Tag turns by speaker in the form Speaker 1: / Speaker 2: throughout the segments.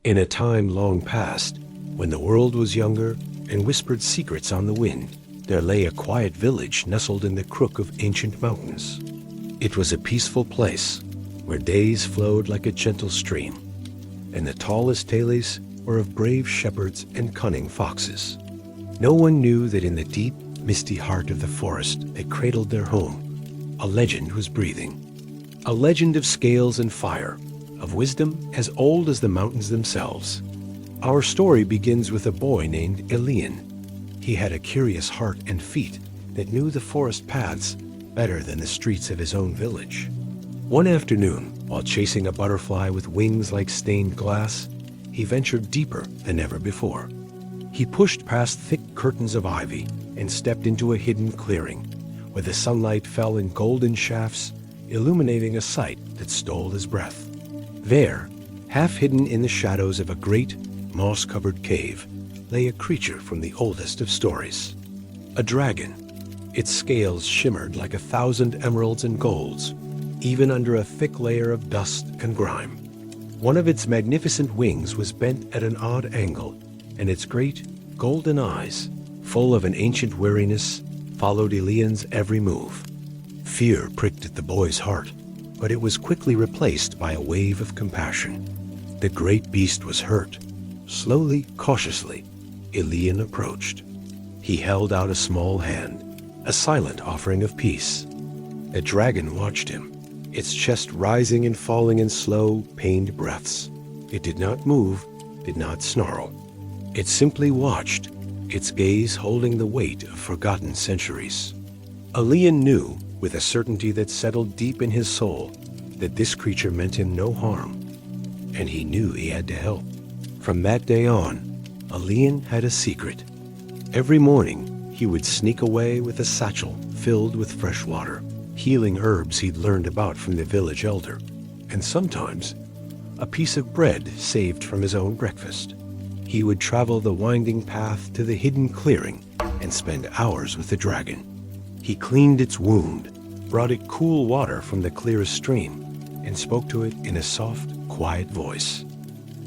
Speaker 1: In a time long past, when the world was younger and whispered secrets on the wind, there lay a quiet village nestled in the crook of ancient mountains. It was a peaceful place where days flowed like a gentle stream, and the tallest tales were of brave shepherds and cunning foxes. No one knew that in the deep, misty heart of the forest that cradled their home, a legend was breathing. A legend of scales and fire, of wisdom as old as the mountains themselves. Our story begins with a boy named Elian. He had a curious heart and feet that knew the forest paths better than the streets of his own village. One afternoon, while chasing a butterfly with wings like stained glass, he ventured deeper than ever before. He pushed past thick curtains of ivy and stepped into a hidden clearing, where the sunlight fell in golden shafts, illuminating a sight that stole his breath. There, half hidden in the shadows of a great, moss-covered cave, lay a creature from the oldest of stories. A dragon. Its scales shimmered like 1,000 emeralds and golds, even under a thick layer of dust and grime. One of its magnificent wings was bent at an odd angle, and its great, golden eyes, full of an ancient weariness, followed Elian's every move. Fear pricked at the boy's heart, but it was quickly replaced by a wave of compassion. The great beast was hurt. Slowly, cautiously, Elian approached. He held out a small hand, a silent offering of peace. The dragon watched him, its chest rising and falling in slow, pained breaths. It did not move, did not snarl. It simply watched, its gaze holding the weight of forgotten centuries. Elian knew, with a certainty that settled deep in his soul, that this creature meant him no harm, and he knew he had to help. From that day on, Elian had a secret. Every morning, he would sneak away with a satchel filled with fresh water, healing herbs he'd learned about from the village elder, and sometimes a piece of bread saved from his own breakfast. He would travel the winding path to the hidden clearing and spend hours with the dragon. He cleaned its wound, brought it cool water from the clearest stream, and spoke to it in a soft, quiet voice.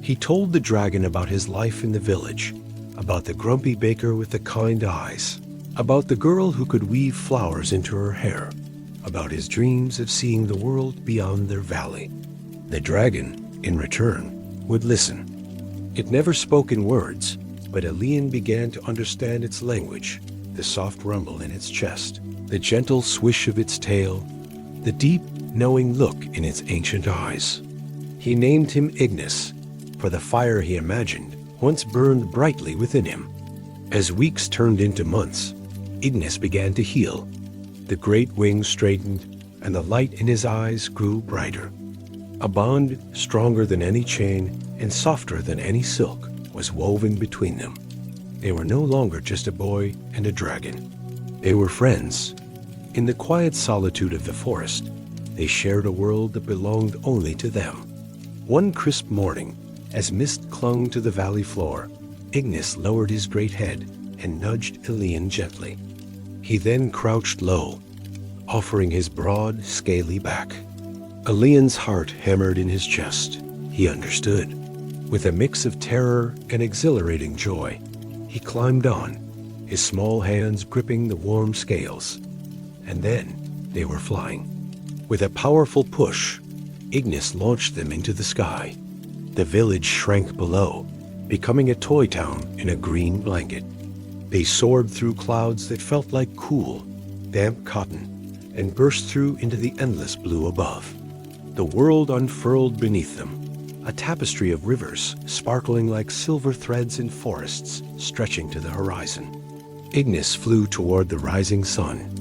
Speaker 1: He told the dragon about his life in the village, about the grumpy baker with the kind eyes, about the girl who could weave flowers into her hair, about his dreams of seeing the world beyond their valley. The dragon, in return, would listen. It never spoke in words, but Elian began to understand its language, the soft rumble in its chest, the gentle swish of its tail, the deep, knowing look in its ancient eyes. He named him Ignis, for the fire he imagined once burned brightly within him. As weeks turned into months, Ignis began to heal. The great wings straightened, and the light in his eyes grew brighter. A bond stronger than any chain and softer than any silk was woven between them. They were no longer just a boy and a dragon. They were friends. In the quiet solitude of the forest, they shared a world that belonged only to them. One crisp morning, as mist clung to the valley floor, Ignis lowered his great head and nudged Elian gently. He then crouched low, offering his broad, scaly back. Elian's heart hammered in his chest. He understood. With a mix of terror and exhilarating joy, he climbed on, his small hands gripping the warm scales. And then they were flying. With a powerful push, Ignis launched them into the sky. The village shrank below, becoming a toy town in a green blanket. They soared through clouds that felt like cool, damp cotton, and burst through into the endless blue above. The world unfurled beneath them, a tapestry of rivers sparkling like silver threads in forests stretching to the horizon. Ignis flew toward the rising sun.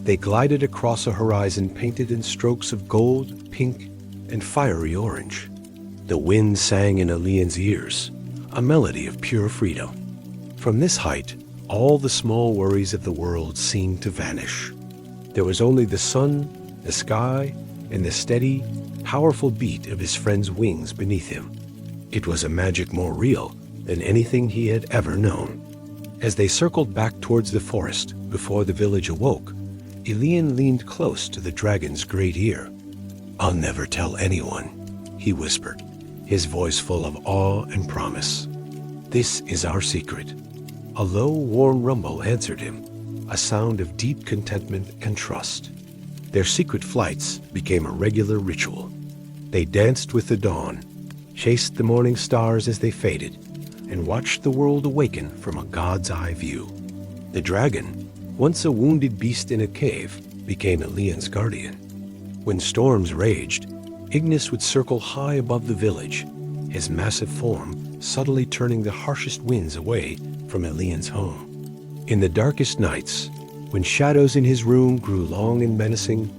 Speaker 1: They glided across a horizon painted in strokes of gold, pink, and fiery orange. The wind sang in Elian's ears, a melody of pure freedom. From this height, all the small worries of the world seemed to vanish. There was only the sun, the sky, and the steady, powerful beat of his friend's wings beneath him. It was a magic more real than anything he had ever known. As they circled back towards the forest before the village awoke, Elian leaned close to the dragon's great ear. "I'll never tell anyone," he whispered. his voice full of awe and promise. "This is our secret." A low, warm rumble answered him, a sound of deep contentment and trust. Their secret flights became a regular ritual. They danced with the dawn, chased the morning stars as they faded, and watched the world awaken from a god's eye view. The dragon, once a wounded beast in a cave, became Elian's guardian. When storms raged, Ignis would circle high above the village, his massive form subtly turning the harshest winds away from Elian's home. In the darkest nights, when shadows in his room grew long and menacing,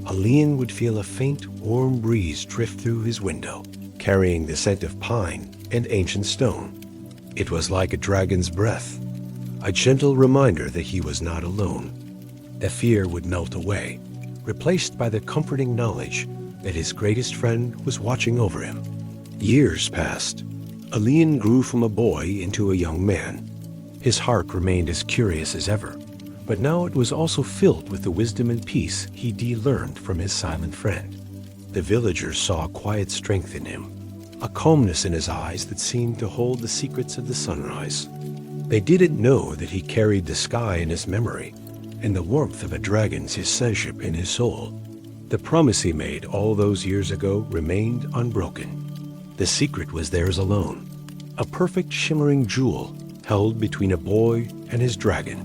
Speaker 1: Elian would feel a faint, warm breeze drift through his window, carrying the scent of pine and ancient stone. It was like a dragon's breath, a gentle reminder that he was not alone. The fear would melt away, replaced by the comforting knowledge that his greatest friend was watching over him. Years passed. Elian grew from a boy into a young man. His heart remained as curious as ever, but now it was also filled with the wisdom and peace he learned from his silent friend. The villagers saw a quiet strength in him, a calmness in his eyes that seemed to hold the secrets of the sunrise. They didn't know that he carried the sky in his memory and the warmth of a dragon's his sonship in his soul. The promise he made all those years ago remained unbroken. The secret was theirs alone, a perfect shimmering jewel held between a boy and his dragon.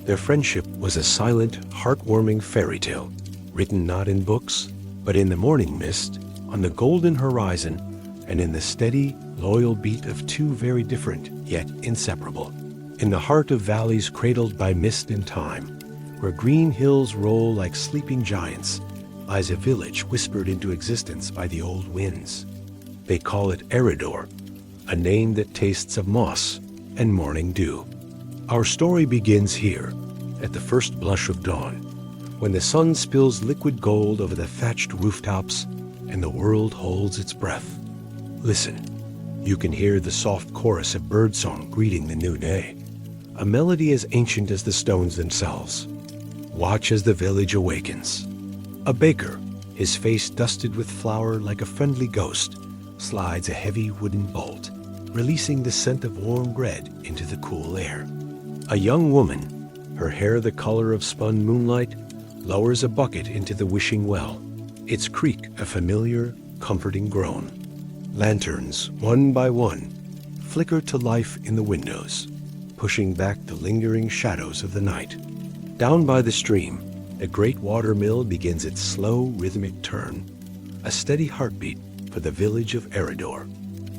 Speaker 1: Their friendship was a silent, heartwarming fairy tale, written not in books, but in the morning mist, on the golden horizon, and in the steady, loyal beat of two very different, yet inseparable. In the heart of valleys cradled by mist and time, where green hills roll like sleeping giants, lies a village whispered into existence by the old winds. They call it Eridor, a name that tastes of moss and morning dew. Our story begins here, at the first blush of dawn, when the sun spills liquid gold over the thatched rooftops and the world holds its breath. Listen, you can hear the soft chorus of birdsong greeting the new day, a melody as ancient as the stones themselves. Watch as the village awakens. A baker, his face dusted with flour like a friendly ghost, slides a heavy wooden bolt, releasing the scent of warm bread into the cool air. A young woman, her hair the color of spun moonlight, lowers a bucket into the wishing well, its creak a familiar, comforting groan. Lanterns, one by one, flicker to life in the windows, pushing back the lingering shadows of the night. Down by the stream, the great water mill begins its slow, rhythmic turn, a steady heartbeat for the village of Eridor.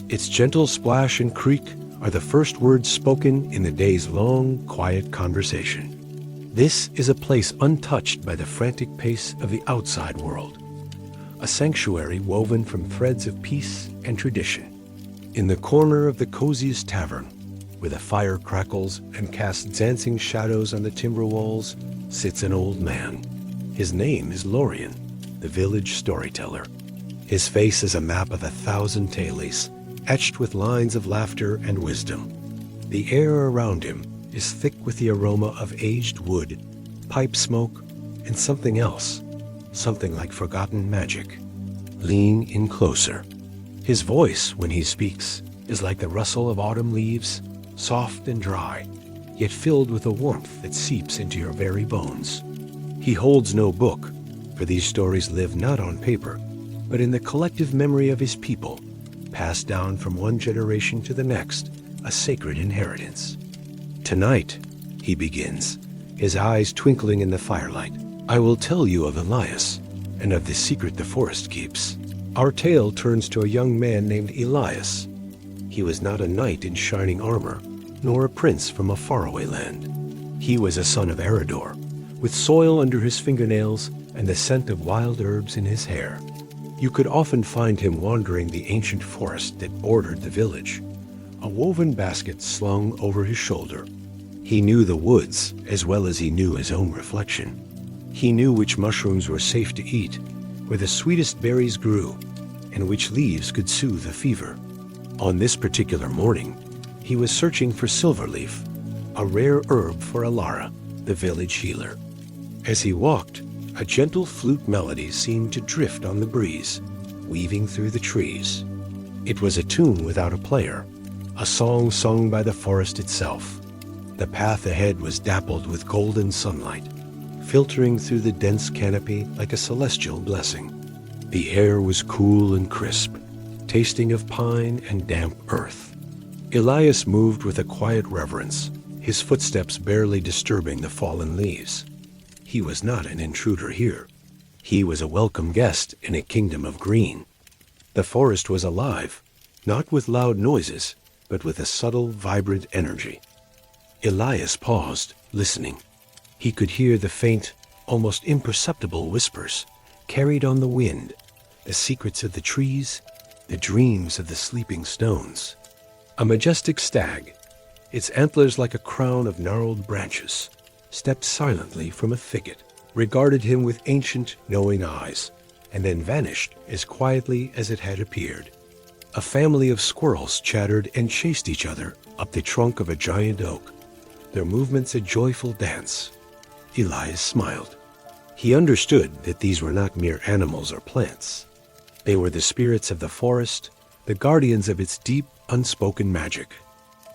Speaker 1: Its gentle splash and creak are the first words spoken in the day's long, quiet conversation. This is a place untouched by the frantic pace of the outside world, a sanctuary woven from threads of peace and tradition. In the corner of the coziest tavern, where the fire crackles and casts dancing shadows on the timber walls, sits an old man. His name is Lorien, the village storyteller. His face is a map of 1,000 tailies, etched with lines of laughter and wisdom. The air around him is thick with the aroma of aged wood, pipe smoke, and something else, something like forgotten magic. Lean in closer. His voice, when he speaks, is like the rustle of autumn leaves, soft and dry, yet filled with a warmth that seeps into your very bones. He holds no book, for these stories live not on paper, but in the collective memory of his people, passed down from one generation to the next, a sacred inheritance. Tonight, he begins, his eyes twinkling in the firelight, I will tell you of Elias, and of the secret the forest keeps. Our tale turns to a young man named Elias. He was not a knight in shining armor, nor a prince from a faraway land. He was a son of Eridor, with soil under his fingernails and the scent of wild herbs in his hair. You could often find him wandering the ancient forest that bordered the village, a woven basket slung over his shoulder. He knew the woods as well as he knew his own reflection. He knew which mushrooms were safe to eat, where the sweetest berries grew, and which leaves could soothe a fever. On this particular morning, he was searching for silverleaf, a rare herb for Alara, the village healer. As he walked, a gentle flute melody seemed to drift on the breeze, weaving through the trees. It was a tune without a player, a song sung by the forest itself. The path ahead was dappled with golden sunlight, filtering through the dense canopy like a celestial blessing. The air was cool and crisp, tasting of pine and damp earth. Elias moved with a quiet reverence, his footsteps barely disturbing the fallen leaves. He was not an intruder here. He was a welcome guest in a kingdom of green. The forest was alive, not with loud noises, but with a subtle, vibrant energy. Elias paused, listening. He could hear the faint, almost imperceptible whispers, carried on the wind, the secrets of the trees, the dreams of the sleeping stones. A majestic stag, its antlers like a crown of gnarled branches, stepped silently from a thicket, regarded him with ancient, knowing eyes, and then vanished as quietly as it had appeared. A family of squirrels chattered and chased each other up the trunk of a giant oak, their movements a joyful dance. Elias smiled. He understood that these were not mere animals or plants. They were the spirits of the forest, the guardians of its deep, unspoken magic.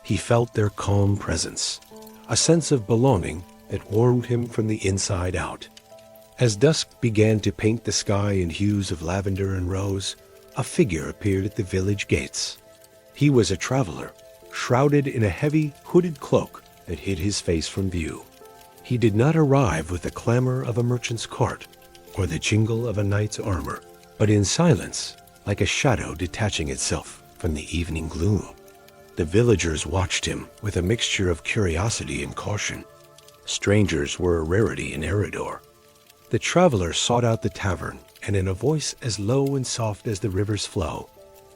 Speaker 1: He felt their calm presence, a sense of belonging that warmed him from the inside out. As dusk began to paint the sky in hues of lavender and rose, a figure appeared at the village gates. He was a traveler, shrouded in a heavy, hooded cloak that hid his face from view. He did not arrive with the clamor of a merchant's cart or the jingle of a knight's armor, but in silence, like a shadow detaching itself from the evening gloom. The villagers watched him with a mixture of curiosity and caution. Strangers were a rarity in Eridor. The traveler sought out the tavern, and in a voice as low and soft as the river's flow,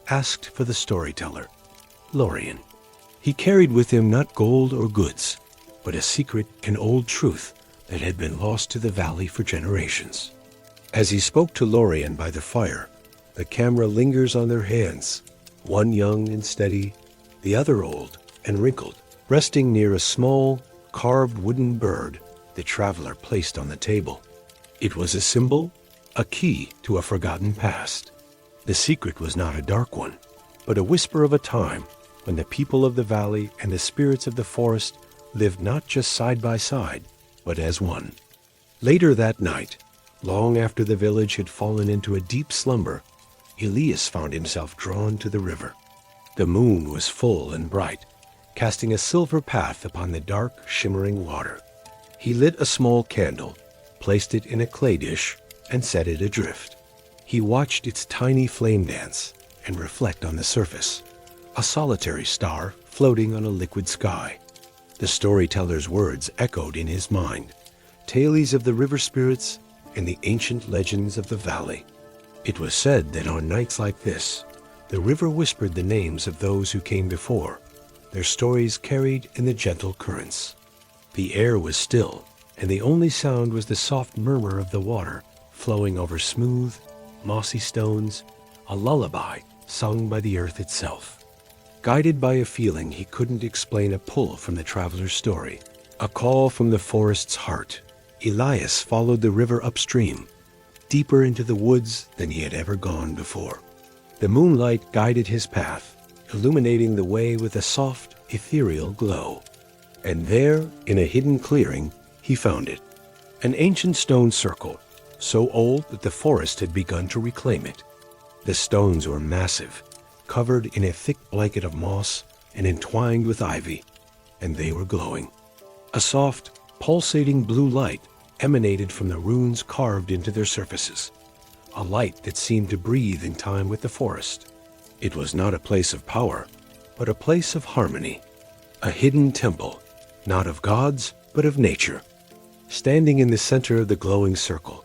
Speaker 1: asked for the storyteller, Lorien. He carried with him not gold or goods, but a secret and old truth that had been lost to the valley for generations. As he spoke to Lorien by the fire, the camera lingers on their hands, one young and steady, the other old and wrinkled, resting near a small, carved wooden bird the traveler placed on the table. It was a symbol, a key to a forgotten past. The secret was not a dark one, but a whisper of a time when the people of the valley and the spirits of the forest lived not just side by side, but as one. Later that night, long after the village had fallen into a deep slumber, Elias found himself drawn to the river. The moon was full and bright, casting a silver path upon the dark, shimmering water. He lit a small candle, placed it in a clay dish, and set it adrift. He watched its tiny flame dance and reflect on the surface, a solitary star floating on a liquid sky. The storyteller's words echoed in his mind, tales of the river spirits and the ancient legends of the valley. It was said that on nights like this, the river whispered the names of those who came before, their stories carried in the gentle currents. The air was still, and the only sound was the soft murmur of the water flowing over smooth, mossy stones, a lullaby sung by the earth itself. Guided by a feeling he couldn't explain, a pull from the traveler's story, a call from the forest's heart, Elias followed the river upstream, deeper into the woods than he had ever gone before. The moonlight guided his path, illuminating the way with a soft, ethereal glow. And there, in a hidden clearing, he found it. An ancient stone circle, so old that the forest had begun to reclaim it. The stones were massive, covered in a thick blanket of moss and entwined with ivy, and they were glowing. A soft, pulsating blue light emanated from the runes carved into their surfaces, a light that seemed to breathe in time with the forest. It was not a place of power, but a place of harmony, a hidden temple, not of gods, but of nature. Standing in the center of the glowing circle,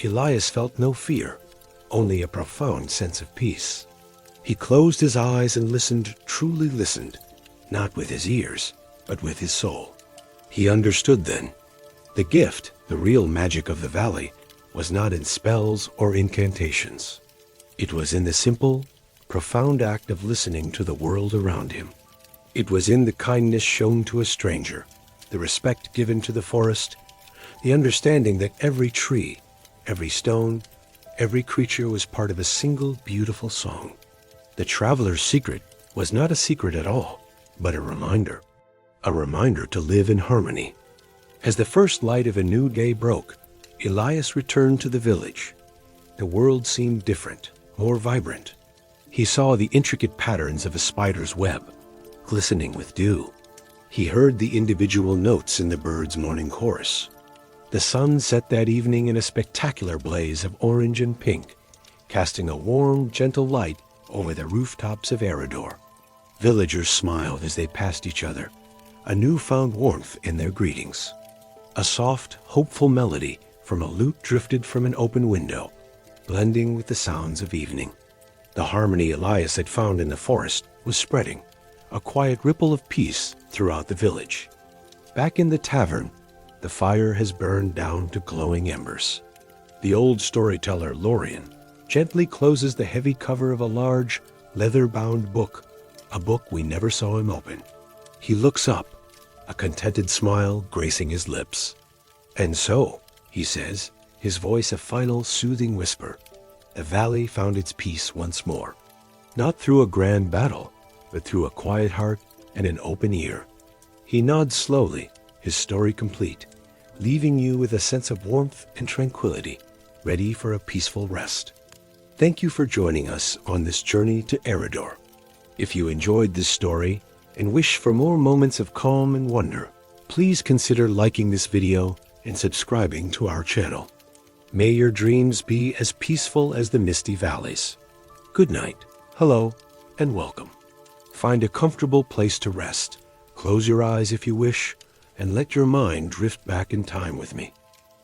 Speaker 1: Elias felt no fear, only a profound sense of peace. He closed his eyes and listened, truly listened, not with his ears, but with his soul. He understood then. The gift, the real magic of the valley, was not in spells or incantations. It was in the simple, profound act of listening to the world around him. It was in the kindness shown to a stranger, the respect given to the forest, the understanding that every tree, every stone, every creature was part of a single beautiful song. The traveler's secret was not a secret at all, but a reminder to live in harmony. As the first light of a new day broke, Elias returned to the village. The world seemed different, more vibrant. He saw the intricate patterns of a spider's web, glistening with dew. He heard the individual notes in the birds' morning chorus. The sun set that evening in a spectacular blaze of orange and pink, casting a warm, gentle light over the rooftops of Eridor. Villagers smiled as they passed each other, a newfound warmth in their greetings. A soft, hopeful melody from a lute drifted from an open window, blending with the sounds of evening. The harmony Elias had found in the forest was spreading, a quiet ripple of peace throughout the village. Back in the tavern, the fire has burned down to glowing embers. The old storyteller, Lorien, gently closes the heavy cover of a large, leather-bound book, a book we never saw him open. He looks up, a contented smile gracing his lips. "And so," he says, his voice a final soothing whisper, "the valley found its peace once more. Not through a grand battle, but through a quiet heart and an open ear." He nods slowly, his story complete, leaving you with a sense of warmth and tranquility, ready for a peaceful rest. Thank you for joining us on this journey to Eridor. If you enjoyed this story and wish for more moments of calm and wonder, please consider liking this video and subscribing to our channel. May your dreams be as peaceful as the misty valleys. Good night, hello, and welcome. Find a comfortable place to rest. Close your eyes if you wish, and let your mind drift back in time with me.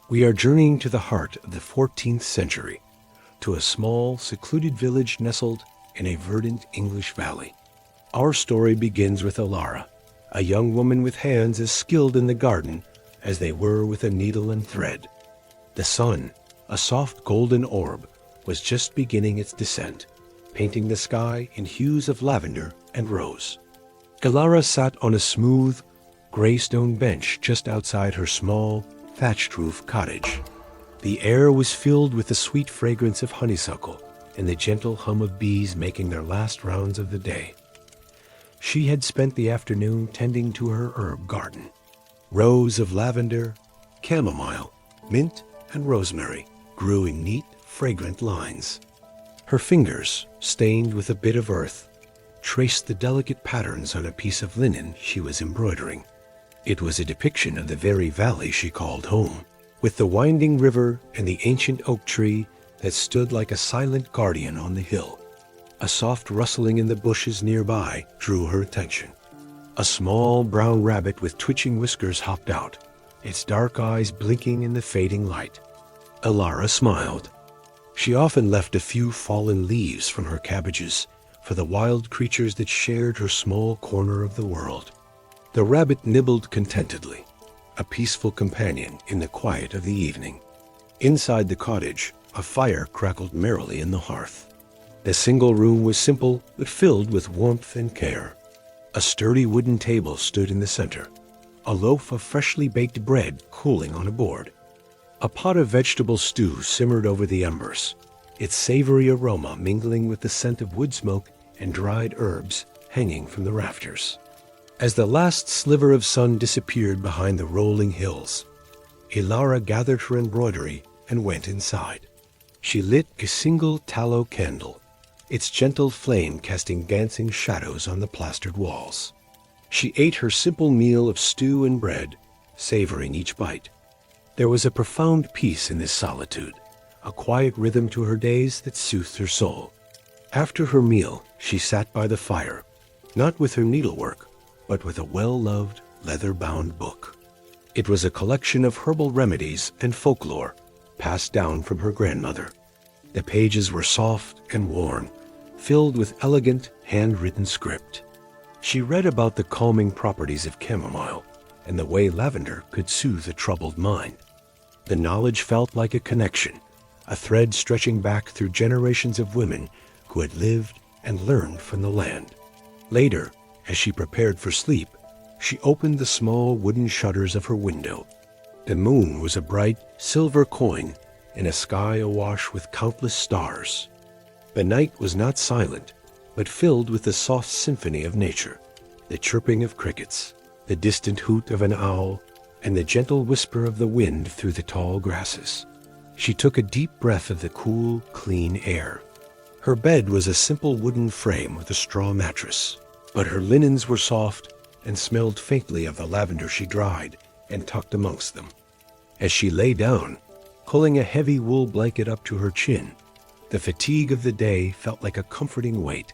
Speaker 1: We are journeying to the heart of the 14th century, to a small, secluded village nestled in a verdant English valley. Our story begins with Alara, a young woman with hands as skilled in the garden as they were with a needle and thread. The sun, a soft golden orb, was just beginning its descent, painting the sky in hues of lavender and rose. Alara sat on a smooth, gray stone bench just outside her small, thatched-roof cottage. The air was filled with the sweet fragrance of honeysuckle and the gentle hum of bees making their last rounds of the day. She had spent the afternoon tending to her herb garden. Rows of lavender, chamomile, mint, and rosemary grew in neat, fragrant lines. Her fingers, stained with a bit of earth, traced the delicate patterns on a piece of linen she was embroidering. It was a depiction of the very valley she called home, with the winding river and the ancient oak tree that stood like a silent guardian on the hill. A soft rustling in the bushes nearby drew her attention. A small brown rabbit with twitching whiskers hopped out, its dark eyes blinking in the fading light. Alara smiled. She often left a few fallen leaves from her cabbages for the wild creatures that shared her small corner of the world. The rabbit nibbled contentedly, a peaceful companion in the quiet of the evening. Inside the cottage, a fire crackled merrily in the hearth. The single room was simple but filled with warmth and care. A sturdy wooden table stood in the center, a loaf of freshly baked bread cooling on a board. A pot of vegetable stew simmered over the embers, its savory aroma mingling with the scent of wood smoke and dried herbs hanging from the rafters. As the last sliver of sun disappeared behind the rolling hills, Alara gathered her embroidery and went inside. She lit a single tallow candle, its gentle flame casting dancing shadows on the plastered walls. She ate her simple meal of stew and bread, savoring each bite. There was a profound peace in this solitude, a quiet rhythm to her days that soothed her soul. After her meal, she sat by the fire, not with her needlework, but with a well-loved, leather-bound book. It was a collection of herbal remedies and folklore passed down from her grandmother. The pages were soft and worn, filled with elegant, handwritten script. She read about the calming properties of chamomile and the way lavender could soothe a troubled mind. The knowledge felt like a connection, a thread stretching back through generations of women who had lived and learned from the land. Later, as she prepared for sleep, she opened the small wooden shutters of her window. The moon was a bright silver coin in a sky awash with countless stars. The night was not silent, but filled with the soft symphony of nature, the chirping of crickets, the distant hoot of an owl, and the gentle whisper of the wind through the tall grasses. She took a deep breath of the cool, clean air. Her bed was a simple wooden frame with a straw mattress, but her linens were soft and smelled faintly of the lavender she dried and tucked amongst them. As she lay down, pulling a heavy wool blanket up to her chin, the fatigue of the day felt like a comforting weight,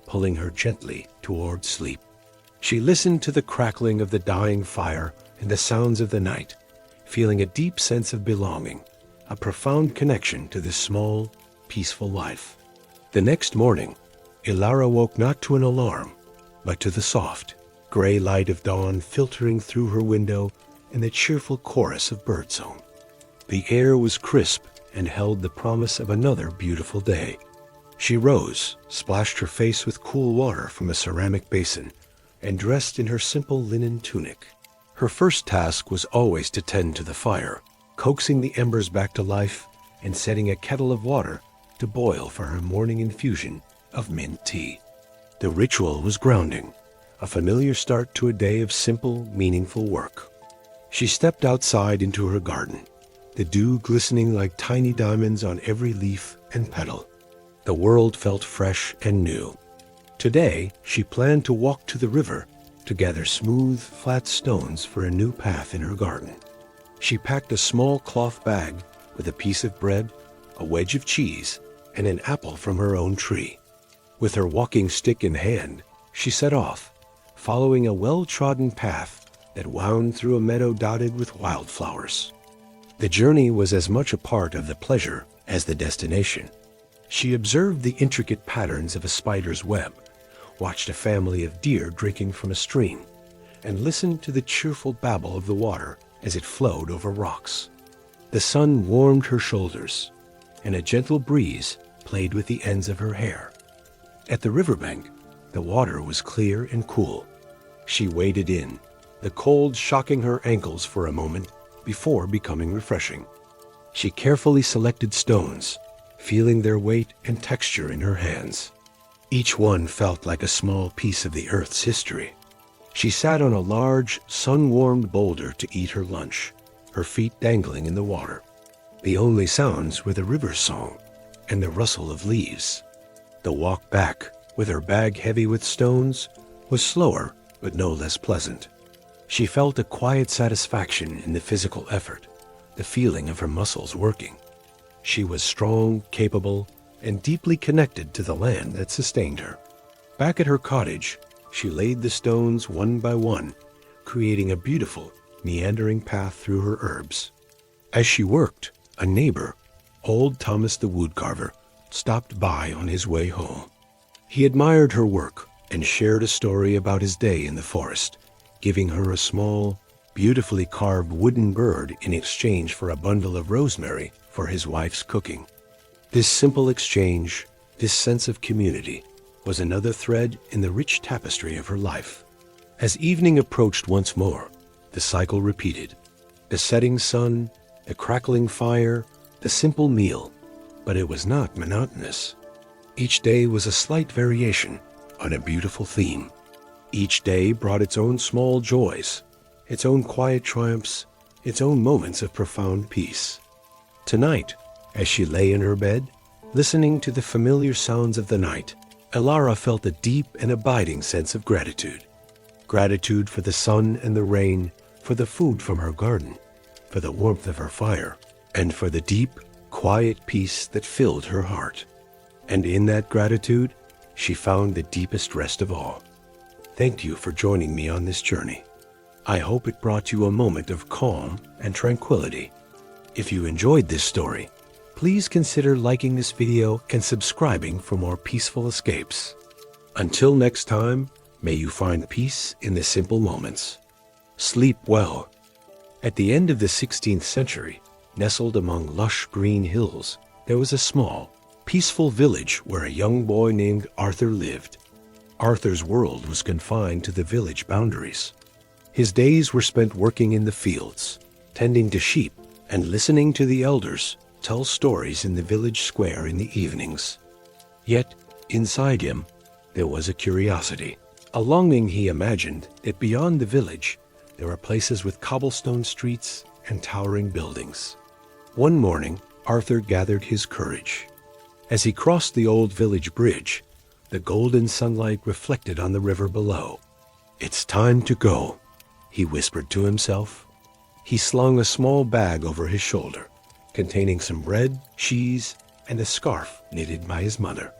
Speaker 1: pulling her gently toward sleep. She listened to the crackling of the dying fire and the sounds of the night, feeling a deep sense of belonging, a profound connection to this small, peaceful life. The next morning, Ilara woke not to an alarm, but to the soft, gray light of dawn filtering through her window and the cheerful chorus of birdsong. The air was crisp and held the promise of another beautiful day. She rose, splashed her face with cool water from a ceramic basin, and dressed in her simple linen tunic. Her first task was always to tend to the fire, coaxing the embers back to life and setting a kettle of water to boil for her morning infusion of mint tea. The ritual was grounding, a familiar start to a day of simple, meaningful work. She stepped outside into her garden, the dew glistening like tiny diamonds on every leaf and petal. The world felt fresh and new. Today, she planned to walk to the river to gather smooth, flat stones for a new path in her garden. She packed a small cloth bag with a piece of bread, a wedge of cheese, and an apple from her own tree. With her walking stick in hand, she set off, following a well-trodden path that wound through a meadow dotted with wildflowers. The journey was as much a part of the pleasure as the destination. She observed the intricate patterns of a spider's web, watched a family of deer drinking from a stream, and listened to the cheerful babble of the water as it flowed over rocks. The sun warmed her shoulders, and a gentle breeze played with the ends of her hair. At the riverbank, the water was clear and cool. She waded in, the cold shocking her ankles for a moment before becoming refreshing. She carefully selected stones, feeling their weight and texture in her hands. Each one felt like a small piece of the earth's history. She sat on a large, sun-warmed boulder to eat her lunch, her feet dangling in the water. The only sounds were the river's song and the rustle of leaves. The walk back, with her bag heavy with stones, was slower but no less pleasant. She felt a quiet satisfaction in the physical effort, the feeling of her muscles working. She was strong, capable, and deeply connected to the land that sustained her. Back at her cottage, she laid the stones one by one, creating a beautiful, meandering path through her herbs. As she worked, a neighbor, old Thomas the woodcarver, stopped by on his way home. He admired her work and shared a story about his day in the forest, giving her a small, beautifully carved wooden bird in exchange for a bundle of rosemary for his wife's cooking. This simple exchange, this sense of community, was another thread in the rich tapestry of her life. As evening approached once more, the cycle repeated. The setting sun, the crackling fire, the simple meal, but it was not monotonous. Each day was a slight variation on a beautiful theme. Each day brought its own small joys, its own quiet triumphs, its own moments of profound peace. Tonight, as she lay in her bed, listening to the familiar sounds of the night, Ilara felt a deep and abiding sense of gratitude. Gratitude for the sun and the rain, for the food from her garden, for the warmth of her fire, and for the deep, quiet peace that filled her heart. And in that gratitude, she found the deepest rest of all. Thank you for joining me on this journey. I hope it brought you a moment of calm and tranquility. If you enjoyed this story, please consider liking this video and subscribing for more peaceful escapes. Until next time, may you find peace in the simple moments. Sleep well. At the end of the 16th century, nestled among lush green hills, there was a small, peaceful village where a young boy named Arthur lived. Arthur's world was confined to the village boundaries. His days were spent working in the fields, tending to sheep, and listening to the elders tell stories in the village square in the evenings. Yet, inside him, there was a curiosity, a longing. He imagined that beyond the village, there were places with cobblestone streets and towering buildings. One morning, Arthur gathered his courage. As he crossed the old village bridge, the golden sunlight reflected on the river below. "It's time to go," he whispered to himself. He slung a small bag over his shoulder, containing some bread, cheese, and a scarf knitted by his mother.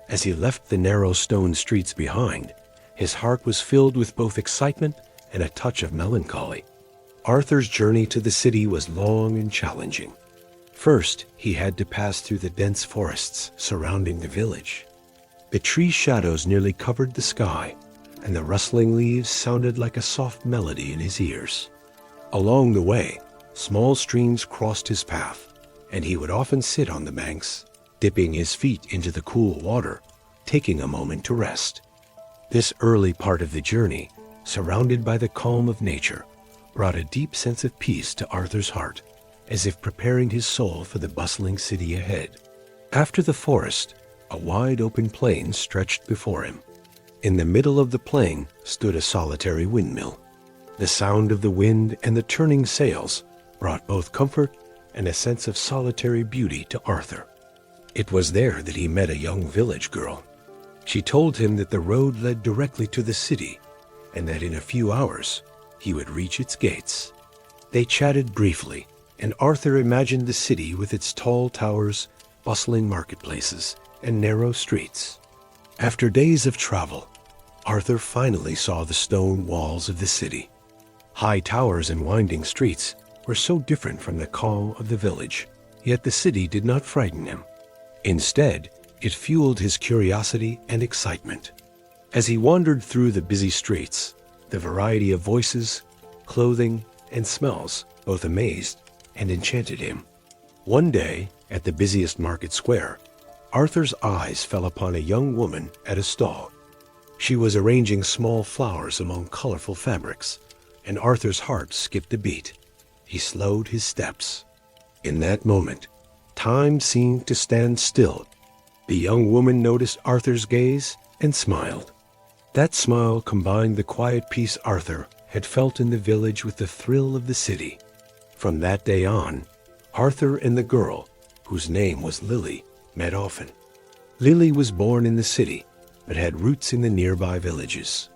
Speaker 1: As he left the narrow stone streets behind, his heart was filled with both excitement and a touch of melancholy. Arthur's journey to the city was long and challenging. First, he had to pass through the dense forests surrounding the village. The tree shadows nearly covered the sky, and the rustling leaves sounded like a soft melody in his ears. Along the way, small streams crossed his path, and he would often sit on the banks, dipping his feet into the cool water, taking a moment to rest. This early part of the journey, surrounded by the calm of nature, brought a deep sense of peace to Arthur's heart, as if preparing his soul for the bustling city ahead. After the forest, a wide open plain stretched before him. In the middle of the plain stood a solitary windmill. The sound of the wind and the turning sails brought both comfort and a sense of solitary beauty to Arthur. It was there that he met a young village girl. She told him that the road led directly to the city, and that in a few hours he would reach its gates. They chatted briefly, and Arthur imagined the city with its tall towers, bustling marketplaces, and narrow streets. After days of travel, Arthur finally saw the stone walls of the city. High towers and winding streets were so different from the calm of the village, yet the city did not frighten him. Instead, it fueled his curiosity and excitement. As he wandered through the busy streets, the variety of voices, clothing, and smells both amazed and enchanted him. One day, at the busiest market square, Arthur's eyes fell upon a young woman at a stall. She was arranging small flowers among colorful fabrics, and Arthur's heart skipped a beat. He slowed his steps. In that moment, time seemed to stand still. The young woman noticed Arthur's gaze and smiled. That smile combined the quiet peace Arthur had felt in the village with the thrill of the city. From that day on, Arthur and the girl, whose name was Lily, met often. Lily was born in the city, but had roots in the nearby villages.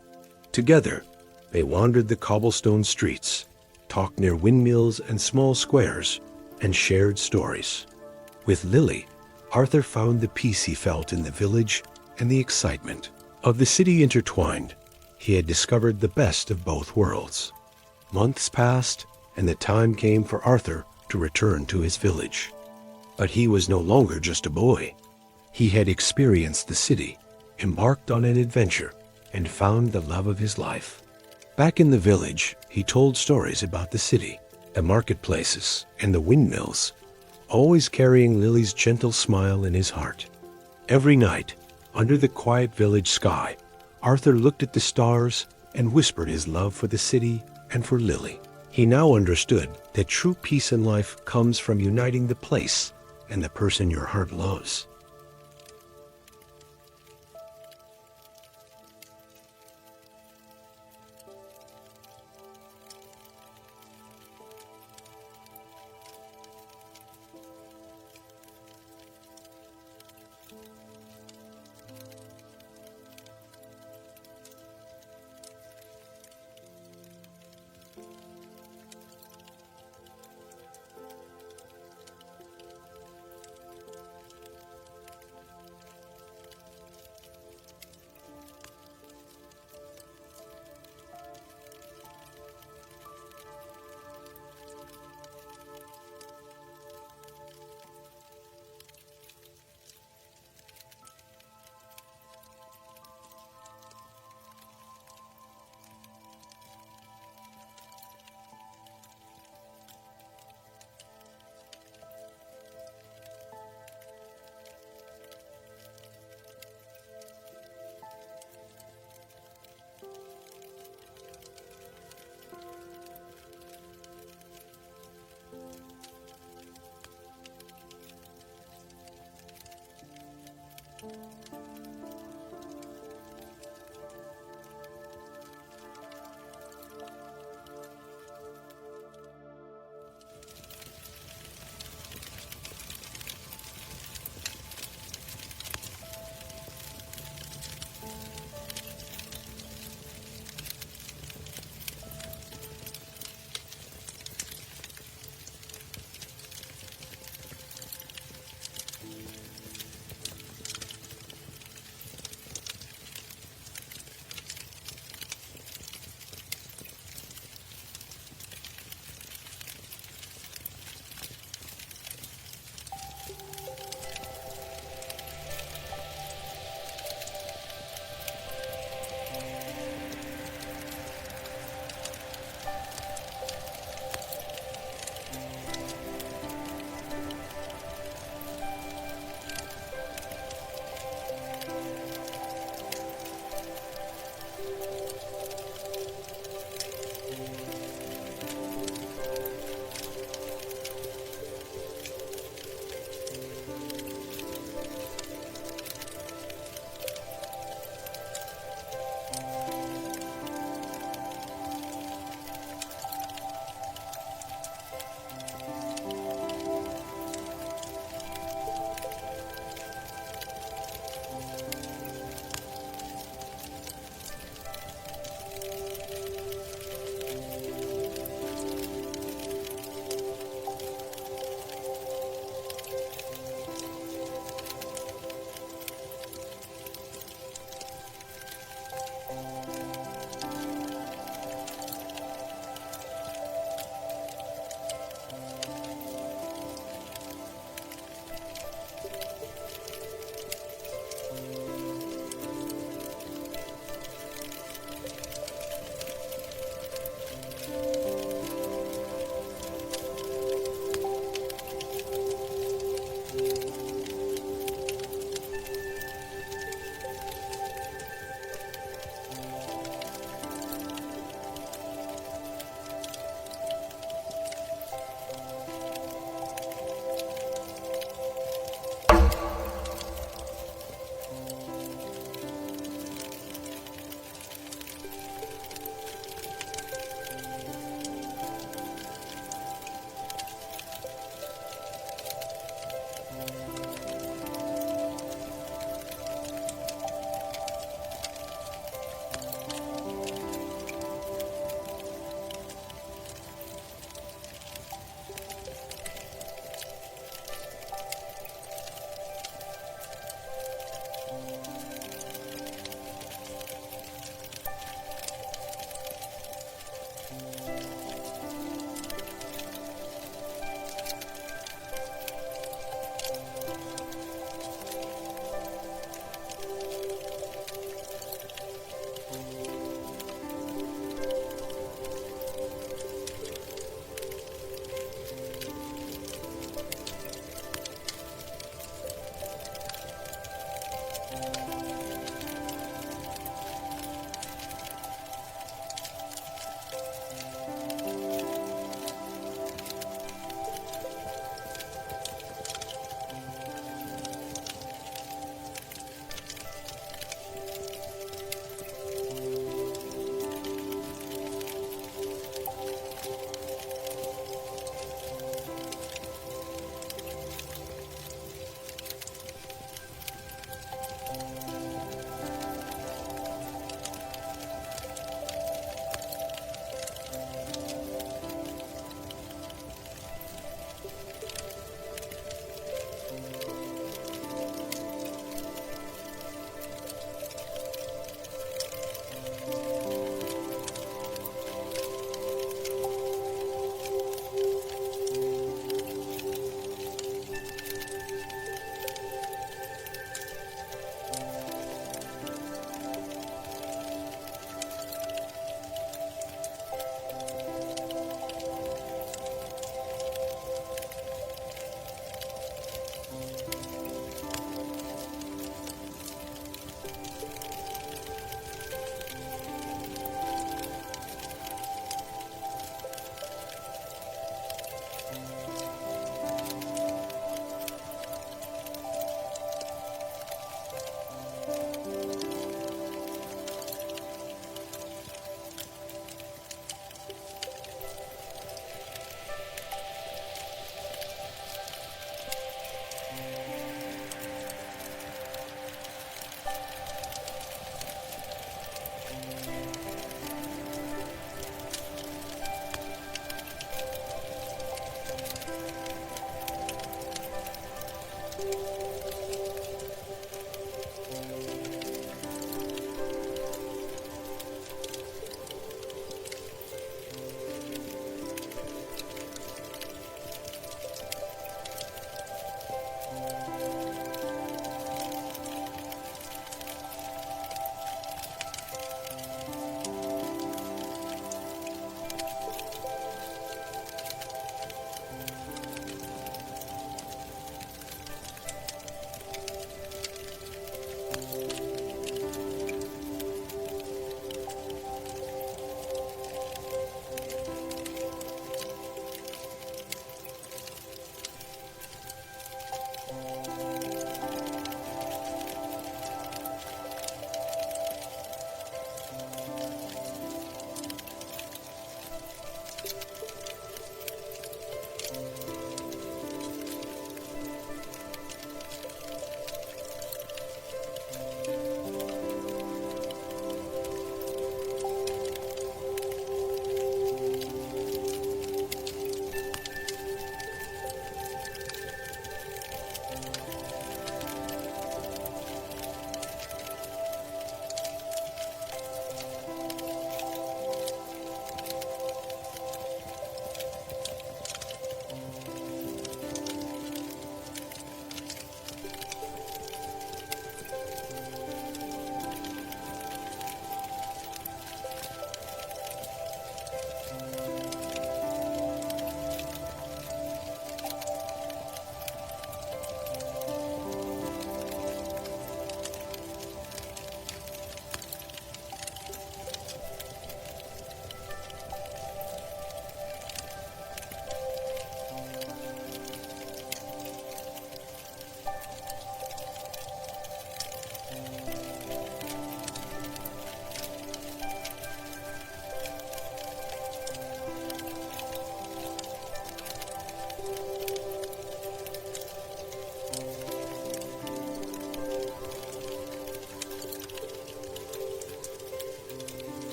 Speaker 1: Together, they wandered the cobblestone streets, talked near windmills and small squares, and shared stories. With Lily, Arthur found the peace he felt in the village and the excitement of the city intertwined. He had discovered the best of both worlds. Months passed, and the time came for Arthur to return to his village. But he was no longer just a boy. He had experienced the city, embarked on an adventure, and found the love of his life. Back in the village, he told stories about the city, the marketplaces, and the windmills, always carrying Lily's gentle smile in his heart. Every night, under the quiet village sky, Arthur looked at the stars and whispered his love for the city and for Lily. He now understood that true peace in life comes from uniting the place and the person your heart loves.